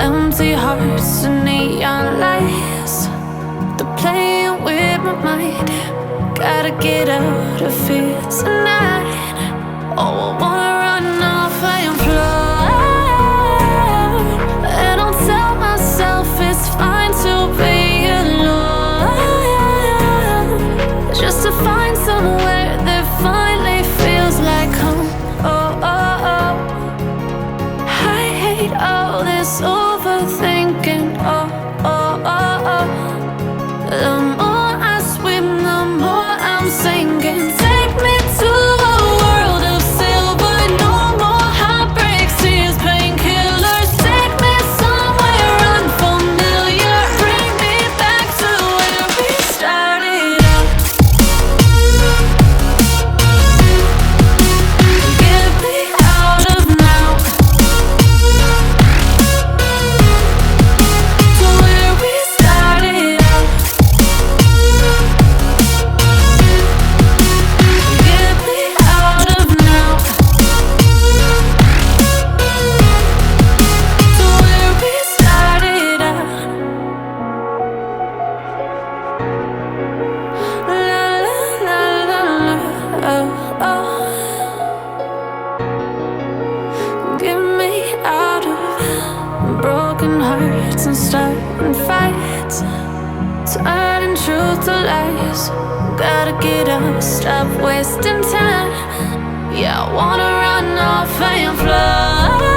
Empty hearts and neon lights, they're playing with my mind. Gotta get out of here tonight. Oh, I wanna run off and fly. And I'll tell myself it's fine to be alone, just to find somewhere that finally feels like home. Oh, oh, oh. I hate all this overthinking. Oh, oh, oh, oh. The more I swim, the more I'm sinking. Take me to a world of silver. No more heartbreaks, tears, painkillers. Take me somewhere unfamiliar. Bring me back to where we started out. Get me out of now, to where we started out. Get me out of now, to where we started out. La la la la la, oh, oh. Get me out of broken hearts and starting fights, turning truth to lies. Gotta get up, stop wasting time. Yeah, I wanna run off and fly.